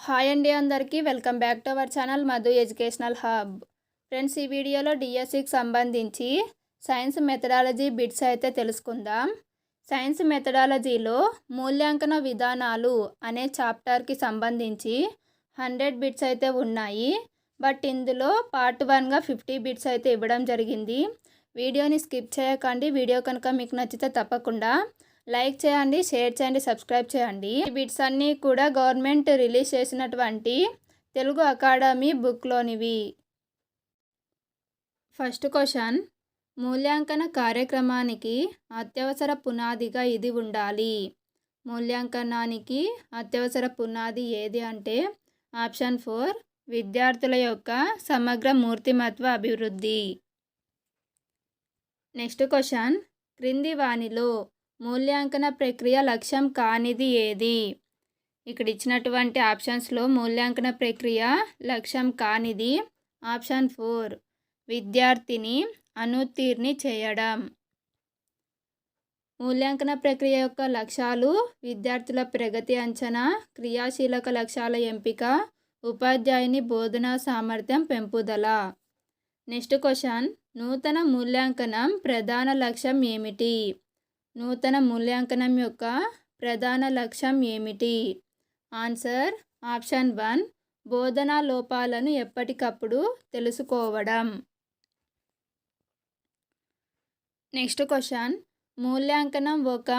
Hi అండి అందరికీ welcome back to our channel Madhu educational hub. Friends, ఈ వీడియోలో డిఎస్సికి సంబంధించి సైన్స్ మెథడాలజీ బిట్స్ అయితే తెలుసుకుందాం. సైన్స్ మెథడాలజీలో మూల్యాంకన విధానాలు అనే చాప్టర్కి సంబంధించి 100 బిట్స్ అయితే ఉన్నాయి. బట్ ఇందులో పార్ట్ 1గా 50 బిట్స్ అయితే ఇవ్వడం జరిగింది. వీడియోని స్కిప్ చేయకండి. వీడియో కనుక మీకు నచ్చితే తప్పకుండా లైక్ చేయండి, షేర్ చేయండి, సబ్స్క్రైబ్ చేయండి. ఈ బిట్స్ అన్నీ కూడా గవర్నమెంట్ రిలీజ్ చేసినటువంటి తెలుగు అకాడమీ బుక్లోనివి. ఫస్ట్ క్వశ్చన్, మూల్యాంకన కార్యక్రమానికి అత్యవసర పునాదిగా ఇది ఉండాలి. మూల్యాంకనానికి అత్యవసర పునాది ఏది అంటే ఆప్షన్ 4 విద్యార్థుల యొక్క సమగ్ర మూర్తిమత్వ అభివృద్ధి. నెక్స్ట్ క్వశ్చన్, క్రింది వానిలో మూల్యాంకన ప్రక్రియ లక్ష్యం కానిది ఏది? ఇక్కడ ఇచ్చినటువంటి ఆప్షన్స్లో మూల్యాంకన ప్రక్రియ లక్ష్యం కానిది ఆప్షన్ 4 విద్యార్థిని అనుత్తీర్ణి చేయడం. మూల్యాంకన ప్రక్రియ యొక్క లక్ష్యాలు విద్యార్థుల ప్రగతి అంచనా, క్రియాశీలక లక్ష్యాల ఎంపిక, ఉపాధ్యాయుని బోధనా సామర్థ్యం పెంపుదల. నెక్స్ట్ క్వశ్చన్, నూతన మూల్యాంకనం ప్రధాన లక్ష్యం ఏమిటి? నూతన మూల్యాంకనం యొక్క ప్రధాన లక్ష్యం ఏమిటి? ఆన్సర్ ఆప్షన్ 1 బోధనా లోపాలను ఎప్పటికప్పుడు తెలుసుకోవడం. నెక్స్ట్ క్వశ్చన్, మూల్యాంకనం ఒక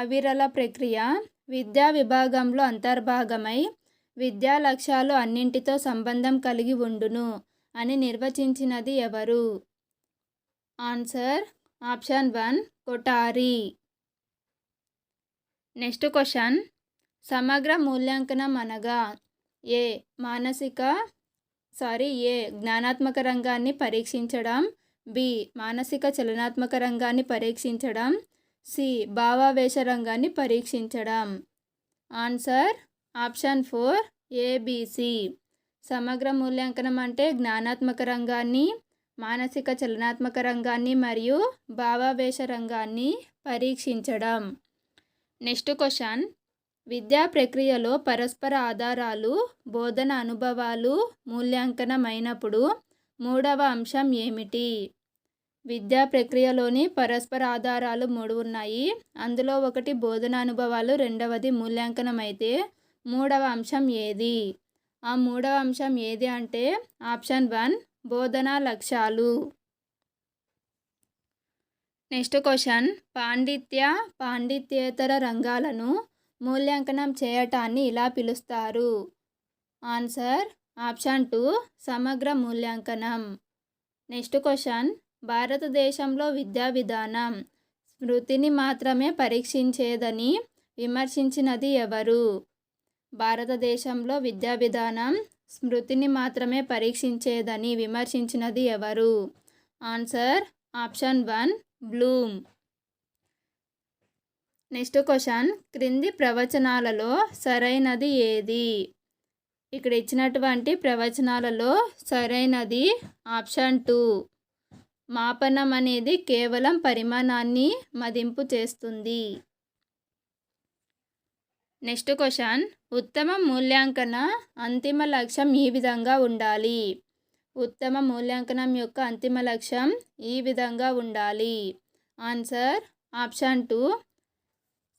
అవిరళ ప్రక్రియ, విద్యా విభాగంలో అంతర్భాగమై విద్యా లక్ష్యాలు అన్నింటితో సంబంధం కలిగి ఉండును అని నిర్వచించినది ఎవరు? Answer option 1 Kothari. Next question, సమగ్ర మూల్యాంకనం అనగా ఏ జ్ఞానాత్మక రంగాన్ని పరీక్షించడం, బి మానసిక చలనాత్మక రంగాన్ని పరీక్షించడం, సి భావావేశ రంగాన్ని పరీక్షించడం. Answer option 4 ABC. సమగ్ర మూల్యాంకనం అంటే జ్ఞానాత్మక రంగాన్ని, మానసిక చలనాత్మక రంగాన్ని మరియు భావావేశ రంగాన్ని పరీక్షించడం. నెక్స్ట్ క్వశ్చన్, విద్యా ప్రక్రియలో పరస్పర ఆధారాలు బోధన అనుభవాలు మూల్యాంకనం అయినప్పుడు మూడవ అంశం ఏమిటి? విద్యా ప్రక్రియలోని పరస్పర ఆధారాలు 3 ఉన్నాయి. అందులో ఒకటి బోధన అనుభవాలు, రెండవది మూల్యాంకనం అయితే మూడవ అంశం ఏది? ఆ మూడవ అంశం ఏది అంటే ఆప్షన్ 1 బోధనా లక్ష్యాలు. నెక్స్ట్ క్వశ్చన్, పాండిత్యేతర రంగాలను మూల్యాంకనం చేయటాన్ని ఇలా పిలుస్తారు. ఆన్సర్ ఆప్షన్ 2 సమగ్ర మూల్యాంకనం. నెక్స్ట్ క్వశ్చన్, భారతదేశంలో విద్యా విధానం స్మృతిని మాత్రమే పరీక్షించేదని విమర్శించినది ఎవరు? భారతదేశంలో విద్యా విధానం స్మృతిని మాత్రమే పరీక్షించేదని విమర్శించినది ఎవరు? Answer option 1 Bloom. Next question, క్రింది ప్రవచనాలలో సరైనది ఏది? ఇక్కడ ఇచ్చినటువంటి ప్రవచనాలలో సరైనది ఆప్షన్ 2 మాపనం అనేది కేవలం పరిమాణాన్ని మదింపు చేస్తుంది. నెక్స్ట్ క్వశ్చన్, ఉత్తమ మూల్యాంకన అంతిమ లక్ష్యం ఈ విధంగా ఉండాలి. ఉత్తమ మూల్యాంకనం యొక్క అంతిమ లక్ష్యం ఈ విధంగా ఉండాలి. ఆన్సర్ ఆప్షన్ 2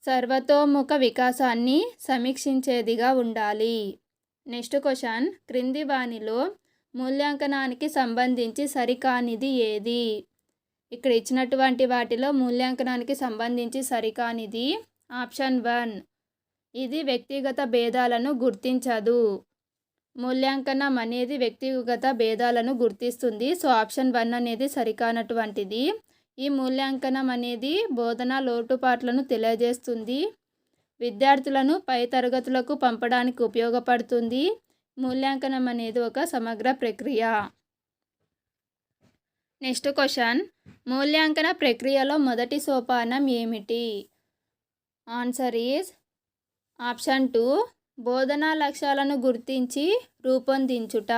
సర్వతోముఖ వికాసాన్ని సమీక్షించేదిగా ఉండాలి. నెక్స్ట్ క్వశ్చన్, క్రింది వానిలో మూల్యాంకనానికి సంబంధించి సరికానిది ఏది? ఇక్కడ ఇచ్చినటువంటి వాటిలో మూల్యాంకనానికి సంబంధించి సరికానిది ఆప్షన్ 1 ఇది వ్యక్తిగత భేదాలను గుర్తించదు. మూల్యాంకనం అనేది వ్యక్తిగత భేదాలను గుర్తిస్తుంది. సో ఆప్షన్ 1 అనేది సరికానటువంటిది. ఈ మూల్యాంకనం అనేది బోధనా లోటుపాట్లను తెలియజేస్తుంది, విద్యార్థులను పై తరగతులకు పంపడానికి ఉపయోగపడుతుంది. మూల్యాంకనం అనేది ఒక సమగ్ర ప్రక్రియ. నెక్స్ట్ క్వశ్చన్, మూల్యాంకన ప్రక్రియలో మొదటి సోపానం ఏమిటి? ఆన్సర్ ఈజ్ ఆప్షన్ 2 బోధనా లక్ష్యాలను గుర్తించి రూపొందించుట.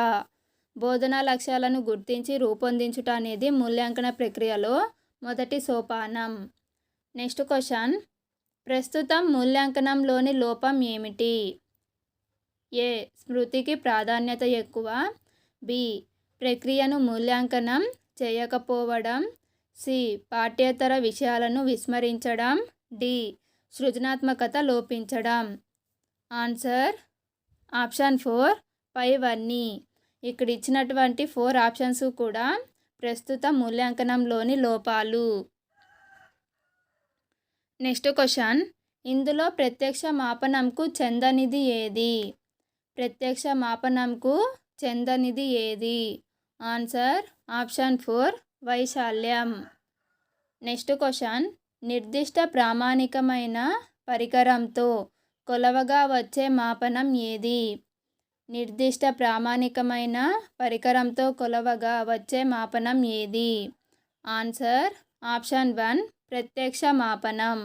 బోధనా లక్ష్యాలను గుర్తించి రూపొందించుట అనేది మూల్యాంకన ప్రక్రియలో మొదటి సోపానం. నెక్స్ట్ క్వశ్చన్, ప్రస్తుతం మూల్యాంకనంలోని లోపం ఏమిటి? ఏ స్మృతికి ప్రాధాన్యత ఎక్కువ, బి ప్రక్రియను మూల్యాంకనం చేయకపోవడం, సి పాఠ్యేతర విషయాలను విస్మరించడం, డి సృజనాత్మకత లోపించడం. ఆన్సర్ ఆప్షన్ 4 పైవన్నీ. ఇక్కడ ఇచ్చినటువంటి 4 ఆప్షన్స్ కూడా ప్రస్తుత మూల్యాంకనంలోని లోపాలు. నెక్స్ట్ క్వశ్చన్, ఇందులో ప్రత్యక్ష మాపనంకు చెందనిది ఏది? ప్రత్యక్ష మాపనంకు చెందనిది ఏది? ఆన్సర్ ఆప్షన్ 4 వైశాల్యం. నెక్స్ట్ క్వశ్చన్, నిర్దిష్ట ప్రామాణికమైన పరికరంతో కొలవగా వచ్చే మాపనం ఏది? నిర్దిష్ట ప్రామాణికమైన పరికరంతో కొలవగా వచ్చే మాపనం ఏది? ఆన్సర్ ఆప్షన్ 1 ప్రత్యక్ష మాపనం.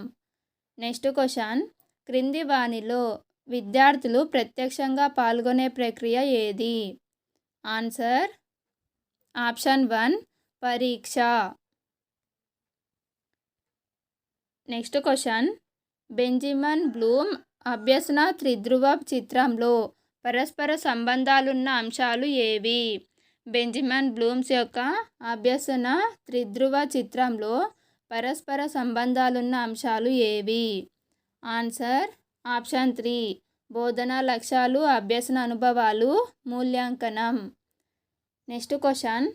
నెక్స్ట్ క్వశ్చన్, క్రింది వానిలో విద్యార్థులు ప్రత్యక్షంగా పాల్గొనే ప్రక్రియ ఏది? ఆన్సర్ ఆప్షన్ 1 పరీక్ష. నెక్స్ట్ క్వశ్చన్, బెంజమిన్ బ్లూమ్ అభ్యసన త్రిధ్రువ చిత్రంలో పరస్పర సంబంధాలున్న అంశాలు ఏవి? బెంజమిన్ బ్లూమ్స్ యొక్క అభ్యసన త్రిధ్రువ చిత్రంలో పరస్పర సంబంధాలున్న అంశాలు ఏవి? ఆన్సర్ ఆప్షన్ 3 బోధనా లక్ష్యాలు, అభ్యసన అనుభవాలు, మూల్యాంకనం. నెక్స్ట్ క్వశ్చన్,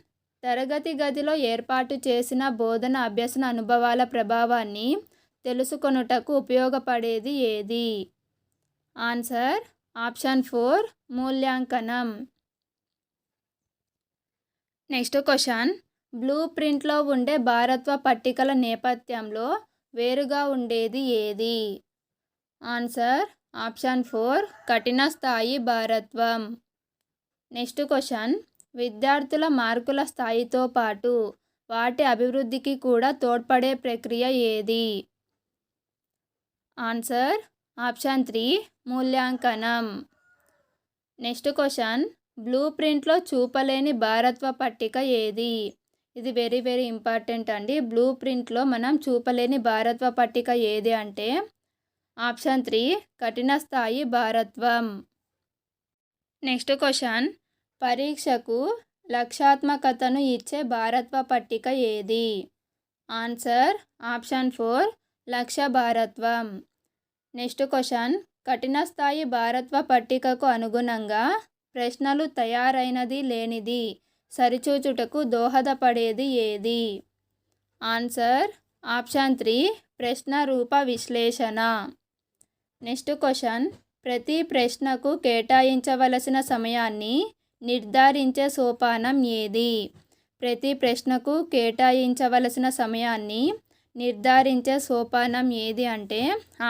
తరగతి గదిలో ఏర్పాటు చేసిన బోధన అభ్యసన అనుభవాల ప్రభావాన్ని తెలుసుకొనుటకు ఉపయోగపడేది ఏది? ఆన్సర్ ఆప్షన్ 4 మూల్యాంకనం. నెక్స్ట్ క్వశ్చన్, బ్లూ ప్రింట్లో ఉండే భారత్వ పట్టికల నేపథ్యంలో వేరుగా ఉండేది ఏది? ఆన్సర్ ఆప్షన్ 4 కఠిన స్థాయి భారత్వం. నెక్స్ట్ క్వశ్చన్, విద్యార్థుల మార్కుల స్థాయితో పాటు వాటి అభివృద్ధికి కూడా తోడ్పడే ప్రక్రియ ఏది? ఆన్సర్ ఆప్షన్ 3 మూల్యాంకనం. నెక్స్ట్ క్వశ్చన్, బ్లూ ప్రింట్లో చూపలేని భారత్వ పట్టిక ఏది? ఇది వెరీ వెరీ ఇంపార్టెంట్ అండి. బ్లూ ప్రింట్లో మనం చూపలేని భారత్వ పట్టిక ఏది అంటే ఆప్షన్ 3 కఠిన స్థాయి భారత్వం. నెక్స్ట్ క్వశ్చన్, పరీక్షకు లక్ష్యాత్మకతను ఇచ్చే భారత్వ పట్టిక ఏది? ఆన్సర్ ఆప్షన్ 4 లక్ష్య భారత్వం. నెక్స్ట్ క్వశ్చన్, కఠిన స్థాయి భారత్వ పట్టికకు అనుగుణంగా ప్రశ్నలు తయారైనది లేనిది సరిచూచుటకు దోహదపడేది ఏది? ఆన్సర్ ఆప్షన్ 3 ప్రశ్న రూప విశ్లేషణ. నెక్స్ట్ క్వశ్చన్, ప్రతి ప్రశ్నకు కేటాయించవలసిన సమయాన్ని నిర్ధారించే సోపానం ఏది? ప్రతి ప్రశ్నకు కేటాయించవలసిన సమయాన్ని నిర్ధారించే సోపానం ఏది అంటే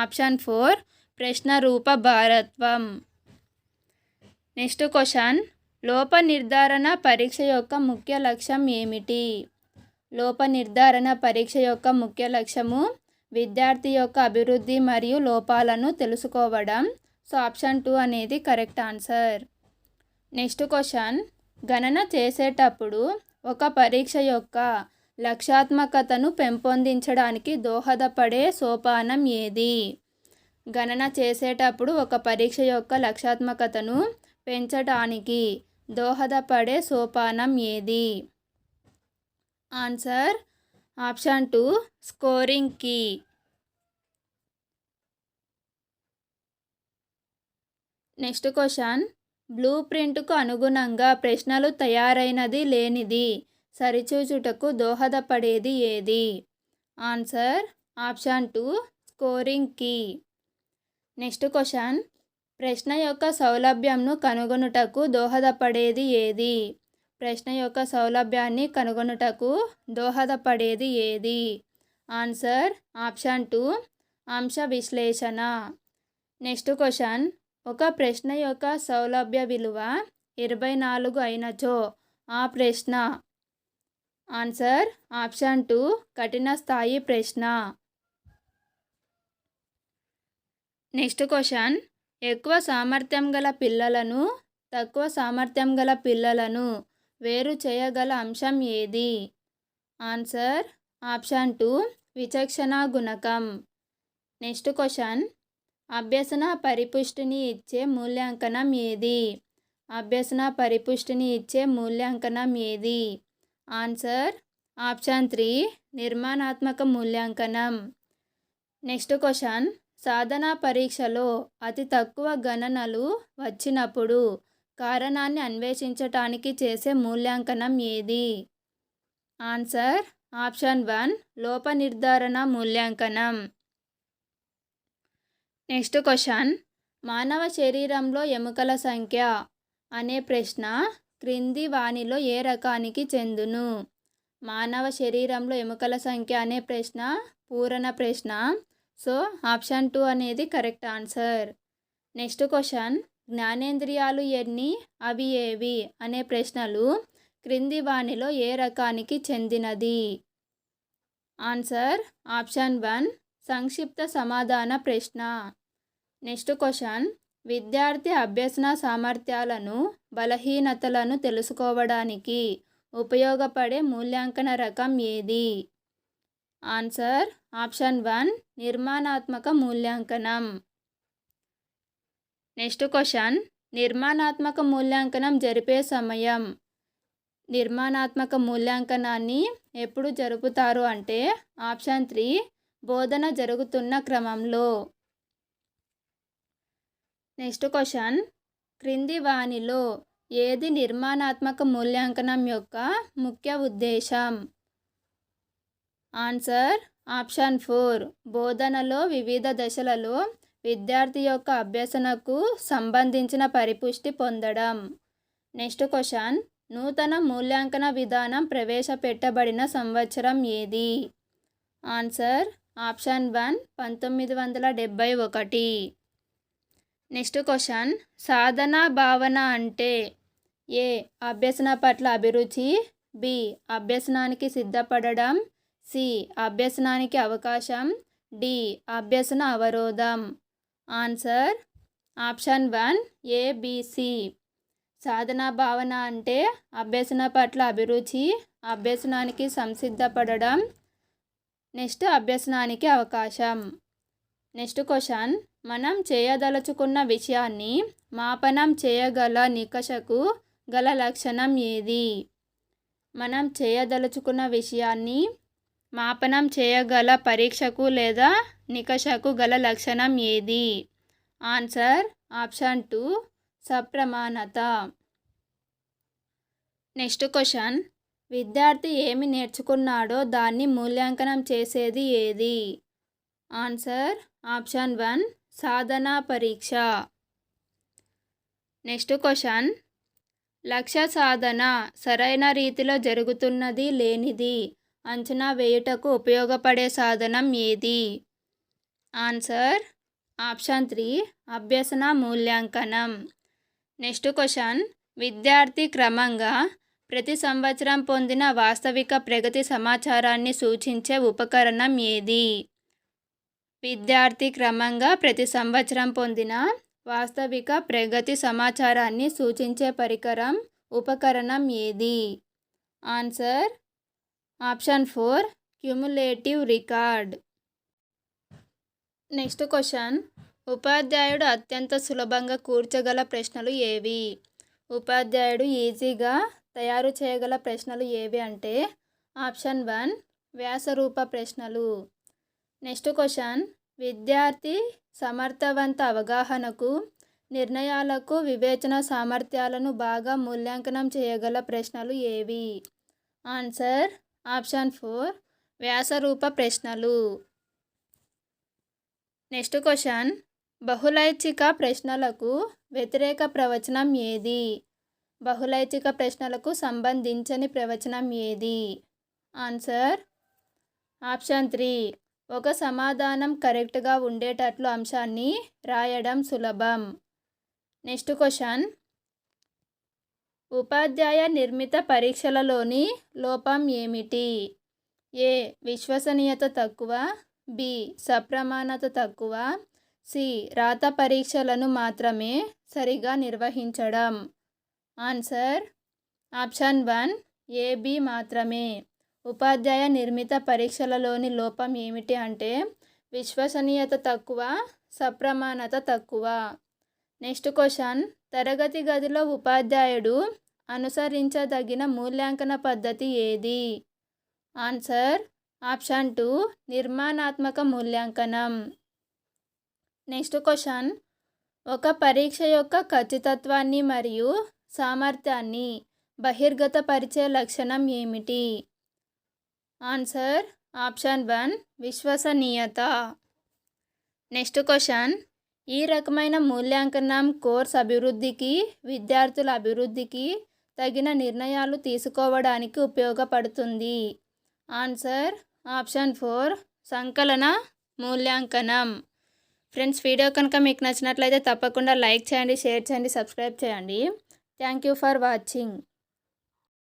ఆప్షన్ 4 ప్రశ్న రూప భారత్వం. నెక్స్ట్ క్వశ్చన్, లోప నిర్ధారణ పరీక్ష యొక్క ముఖ్య లక్ష్యం ఏమిటి? లోప నిర్ధారణ పరీక్ష యొక్క ముఖ్య లక్ష్యము విద్యార్థి యొక్క అభివృద్ధి మరియు లోపాలను తెలుసుకోవడం. సో ఆప్షన్ 2 అనేది కరెక్ట్ ఆన్సర్. నెక్స్ట్ క్వశ్చన్, గణన చేసేటప్పుడు ఒక పరీక్ష యొక్క లక్ష్యాత్మకతను పెంపొందించడానికి దోహదపడే సోపానం ఏది? గణన చేసేటప్పుడు ఒక పరీక్ష యొక్క లక్ష్యాత్మకతను పెంచడానికి దోహదపడే సోపానం ఏది? Answer option 2 scoring key. Next question, blue ప్రింట్కు అనుగుణంగా ప్రశ్నలు తయారైనది లేనిది సరిచూచుటకు దోహదపడేది ఏది? Answer option 2 scoring key. Next question, ప్రశ్న యొక్క సౌలభ్యంను కనుగొనుటకు దోహదపడేది ఏది? ప్రశ్న యొక్క సౌలభ్యాన్ని కనుగొనుటకు దోహదపడేది ఏది? ఆన్సర్ ఆప్షన్ 2 అంశ విశ్లేషణ. నెక్స్ట్ క్వశ్చన్, ఒక ప్రశ్న యొక్క సౌలభ్య విలువ 24 అయినచో ఆ ప్రశ్న. ఆన్సర్ ఆప్షన్ 2 కఠిన స్థాయి ప్రశ్న. నెక్స్ట్ క్వశ్చన్, ఎక్కువ సామర్థ్యం గల పిల్లలను తక్కువ సామర్థ్యం గల పిల్లలను వేరు చేయగల అంశం ఏది? ఆన్సర్ ఆప్షన్ 2 విచక్షణ గుణకం. నెక్స్ట్ క్వశ్చన్, అభ్యసన పరిపుష్టిని ఇచ్చే మూల్యాంకనం ఏది? అభ్యసన పరిపుష్టిని ఇచ్చే మూల్యాంకనం ఏది? ఆన్సర్ ఆప్షన్ 3 నిర్మాణాత్మక మూల్యాంకనం. నెక్స్ట్ క్వశ్చన్, సాధనా పరీక్షలో అతి తక్కువ గణనలు వచ్చినప్పుడు కారణాన్ని అన్వేషించటానికి చేసే మూల్యాంకనం ఏది? ఆన్సర్ ఆప్షన్ 1 లోప నిర్ధారణ మూల్యాంకనం. నెక్స్ట్ క్వశ్చన్, మానవ శరీరంలో ఎముకల సంఖ్య అనే ప్రశ్న క్రింది వానిలో ఏ రకానికి చెందును? మానవ శరీరంలో ఎముకల సంఖ్య అనే ప్రశ్న పూరణ ప్రశ్న. సో ఆప్షన్ 2 అనేది కరెక్ట్ ఆన్సర్. నెక్స్ట్ క్వశ్చన్, జ్ఞానేంద్రియాలు ఎన్ని, అవి ఏవి అనే ప్రశ్నలు క్రింది వానిలో ఏ రకానికి చెందినది? ఆన్సర్ ఆప్షన్ 1 సంక్షిప్త సమాధాన ప్రశ్న. నెక్స్ట్ క్వశ్చన్, విద్యార్థి అభ్యసన సామర్థ్యాలను బలహీనతలను తెలుసుకోవడానికి ఉపయోగపడే మూల్యాంకన రకం ఏది? ఆన్సర్ ఆప్షన్ 1 నిర్మాణాత్మక మూల్యాంకనం. నెక్స్ట్ క్వశ్చన్, నిర్మాణాత్మక మూల్యాంకనం జరిపే సమయం. నిర్మాణాత్మక మూల్యాంకనాన్ని ఎప్పుడు జరుపుతారు అంటే ఆప్షన్ 3 బోధన జరుగుతున్న క్రమంలో. నెక్స్ట్ క్వశ్చన్, క్రింది వానిలో ఏది నిర్మాణాత్మక మూల్యాంకనం యొక్క ముఖ్య ఉద్దేశం? ఆన్సర్ ఆప్షన్ 4 బోధనలో వివిధ దశలలో విద్యార్థి యొక్క అభ్యసనకు సంబంధించిన పరిపుష్టి పొందడం. నెక్స్ట్ క్వశ్చన్, నూతన మూల్యాంకన విధానం ప్రవేశపెట్టబడిన సంవత్సరం ఏది? Answer option 1 1971. నెక్స్ట్ క్వశ్చన్, సాధన భావన అంటే ఏ అభ్యసన పట్ల అభిరుచి, బి అభ్యసనానికి సిద్ధపడడం, సి అభ్యసనానికి అవకాశం, డి అభ్యసన అవరోధం. Answer option 1 ABC. సాధనా భావన అంటే అభ్యసన పట్ల అభిరుచి, అభ్యసనానికి సంసిద్ధపడడం, నెక్స్ట్ అభ్యసనానికి అవకాశం. నెక్స్ట్ క్వశ్చన్, మనం చేయదలుచుకున్న విషయాన్ని మాపనం చేయగల నికషకు గల లక్షణం ఏది? మనం చేయదలుచుకున్న విషయాన్ని మాపనం చేయగల పరీక్షకు లేదా నికషకు గల లక్షణం ఏది? Answer option 2 సప్రమాణత. నెక్స్ట్ క్వశ్చన్, విద్యార్థి ఏమి నేర్చుకున్నాడో దాన్ని మూల్యాంకనం చేసేది ఏది? ఆన్సర్ ఆప్షన్ 1 సాధనా పరీక్ష. నెక్స్ట్ క్వశ్చన్, లక్ష్య సాధన సరైన రీతిలో జరుగుతున్నది లేనిది అంచనా వేయుటకు ఉపయోగపడే సాధనం ఏది? ఆన్సర్ ఆప్షన్ 3 అభ్యసన మూల్యాంకనం. నెక్స్ట్ క్వశ్చన్, విద్యార్థి క్రమంగా ప్రతి సంవత్సరం పొందిన వాస్తవిక ప్రగతి సమాచారాన్ని సూచించే ఉపకరణం ఏది? విద్యార్థి క్రమంగా ప్రతి సంవత్సరం పొందిన వాస్తవిక ప్రగతి సమాచారాన్ని సూచించే ఉపకరణం ఏది? Answer option 4 cumulative record. Next question, ఉపాధ్యాయుడు అత్యంత సులభంగా కూర్చగల ప్రశ్నలు ఏవి? ఉపాధ్యాయుడు ఈజీగా తయారు చేయగల ప్రశ్నలు ఏవి అంటే ఆప్షన్ 1 వ్యాసరూప ప్రశ్నలు. నెక్స్ట్ క్వశ్చన్, విద్యార్థి సమర్థవంత అవగాహనకు, నిర్ణయాలకు, వివేచన సామర్థ్యాలను బాగా మూల్యాంకనం చేయగల ప్రశ్నలు ఏవి? ఆన్సర్ ఆప్షన్ 4 వ్యాసరూప ప్రశ్నలు. నెక్స్ట్ క్వశ్చన్, బహుళైచ్ఛిక ప్రశ్నలకు వ్యతిరేక ప్రవచనం ఏది? బహుళైచ్ఛిక ప్రశ్నలకు సంబంధించని ప్రవచనం ఏది? ఆన్సర్ ఆప్షన్ 3 ఒక సమాధానం కరెక్ట్గా ఉండేటట్లు అంశాన్ని రాయడం సులభం. నెక్స్ట్ క్వశ్చన్, ఉపాధ్యాయ నిర్మిత పరీక్షలలోని లోపం ఏమిటి? ఏ విశ్వసనీయత తక్కువ, బి సప్రమాణత తక్కువ, సి రాత పరీక్షలను మాత్రమే సరిగా నిర్వహించడం. ఆన్సర్ ఆప్షన్ 1 ఏబి మాత్రమే. ఉపాధ్యాయ నిర్మిత పరీక్షలలోని లోపం ఏమిటి అంటే విశ్వసనీయత తక్కువ, సప్రమాణత తక్కువ. నెక్స్ట్ క్వశ్చన్, తరగతి గదిలో ఉపాధ్యాయుడు అనుసరించదగిన మూల్యాంకన పద్ధతి ఏది? ఆన్సర్ ఆప్షన్ 2 నిర్మాణాత్మక మూల్యాంకనం. నెక్స్ట్ క్వశ్చన్, ఒక పరీక్ష యొక్క ఖచ్చితత్వాన్ని మరియు సామర్థ్యాన్ని బహిర్గతపరిచే లక్షణం ఏమిటి? ఆన్సర్ ఆప్షన్ 1 విశ్వసనీయత. నెక్స్ట్ క్వశ్చన్, ఈ రకమైన మూల్యాంకనం కోర్స్ అభివృద్ధికి, విద్యార్థుల అభివృద్ధికి తగిన నిర్ణయాలు తీసుకోవడానికి ఉపయోగపడుతుంది. ఆన్సర్ ఆప్షన్ 4 సంకలన మూల్యాంకనం. ఫ్రెండ్స్, వీడియో కనుక మీకు నచ్చినట్లయితే తప్పకుండా లైక్ చేయండి, షేర్ చేయండి, సబ్స్క్రైబ్ చేయండి. Thank you for watching.